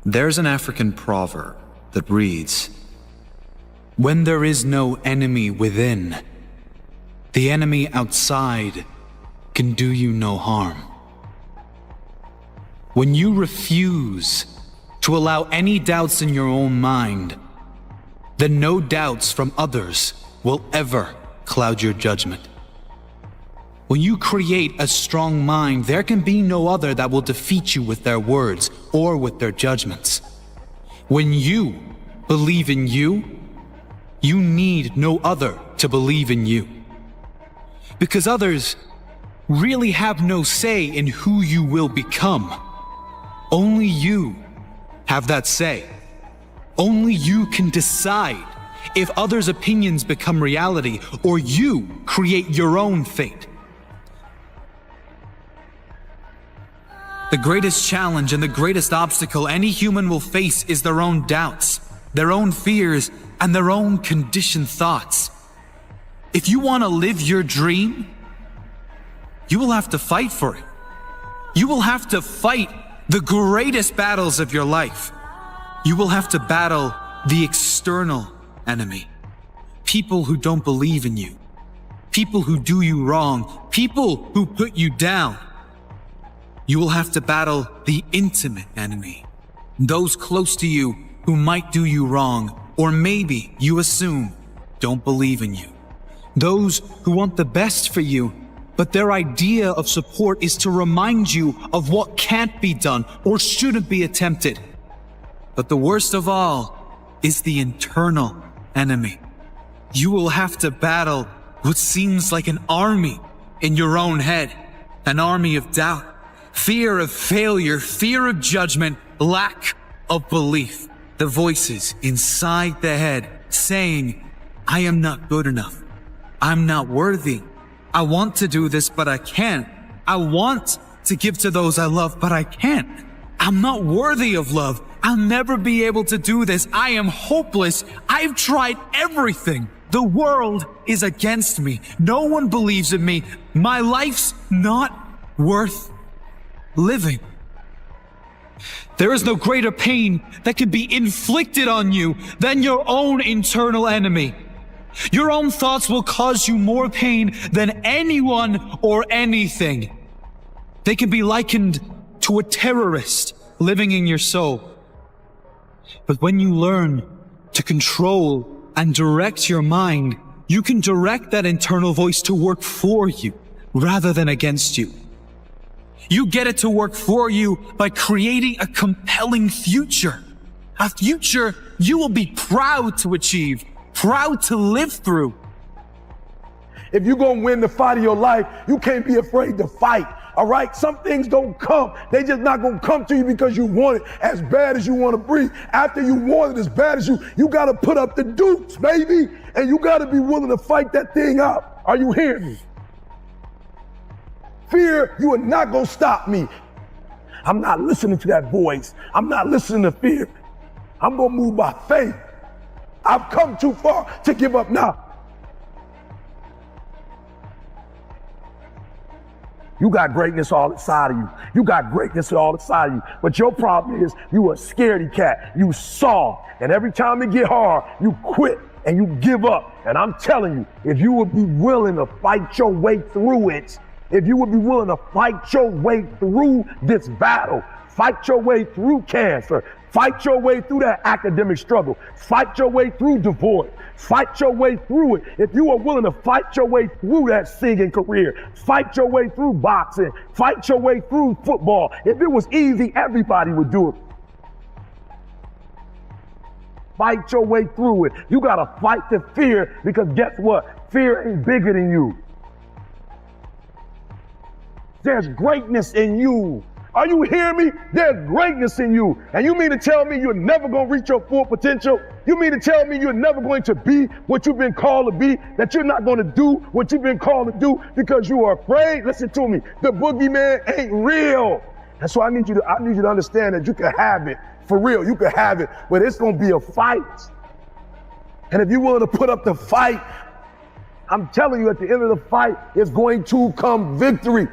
There's an African proverb that reads, "When there is no enemy within, the enemy outside can do you no harm." When you refuse to allow any doubts in your own mind, then no doubts from others will ever cloud your judgment. When you create a strong mind, there can be no other that will defeat you with their words or with their judgments. When you believe in you, you need no other to believe in you. Because others really have no say in who you will become. Only you have that say. Only you can decide if others' opinions become reality or you create your own fate. The greatest challenge and the greatest obstacle any human will face is their own doubts, their own fears, and their own conditioned thoughts. If you want to live your dream, you will have to fight for it. You will have to fight the greatest battles of your life. You will have to battle the external enemy. People who don't believe in you. People who do you wrong. People who put you down. You will have to battle the intimate enemy. Those close to you who might do you wrong, or maybe you assume don't believe in you. Those who want the best for you, but their idea of support is to remind you of what can't be done or shouldn't be attempted. But the worst of all is the internal enemy. You will have to battle what seems like an army in your own head, an army of doubt, fear of failure, fear of judgment, lack of belief. The voices inside the head saying, I am not good enough. I'm not worthy. I want to do this, but I can't. I want to give to those I love, but I can't. I'm not worthy of love. I'll never be able to do this. I am hopeless. I've tried everything. The world is against me. No one believes in me. My life's not worth living. There is no greater pain that can be inflicted on you than your own internal enemy. Your own thoughts will cause you more pain than anyone or anything. They can be likened to a terrorist living in your soul. But when you learn to control and direct your mind, you can direct that internal voice to work for you rather than against you. You get it to work for you by creating a compelling future. A future you will be proud to achieve, proud to live through. If you're going to win the fight of your life, you can't be afraid to fight. All right? Some things don't come. They just not going to come to you because you want it as bad as you want to breathe. After you want it as bad as you got to put up the dukes, baby. And you got to be willing to fight that thing out. Are you hearing me? Fear, you are not going to stop me. I'm not listening to that voice. I'm not listening to fear. I'm going to move by faith. I've come too far to give up now. You got greatness all inside of you. You got greatness all inside of you. But your problem is you a scaredy cat. You soft. And every time it get hard, you quit and you give up. And I'm telling you, if you would be willing to fight your way through it, if you would be willing to fight your way through this battle, fight your way through cancer, fight your way through that academic struggle, fight your way through divorce, fight your way through it. If you are willing to fight your way through that singing career, fight your way through boxing, fight your way through football. If it was easy, everybody would do it. Fight your way through it. You gotta fight the fear, because guess what? Fear ain't bigger than you. There's greatness in you. Are you hearing me? There's greatness in you. And you mean to tell me you're never going to reach your full potential? You mean to tell me you're never going to be what you've been called to be? That you're not going to do what you've been called to do because you are afraid? Listen to me. The boogeyman ain't real. And so I need you to understand that you can have it. For real, you can have it. But it's going to be a fight. And if you're willing to put up the fight, I'm telling you, at the end of the fight, it's going to come victory.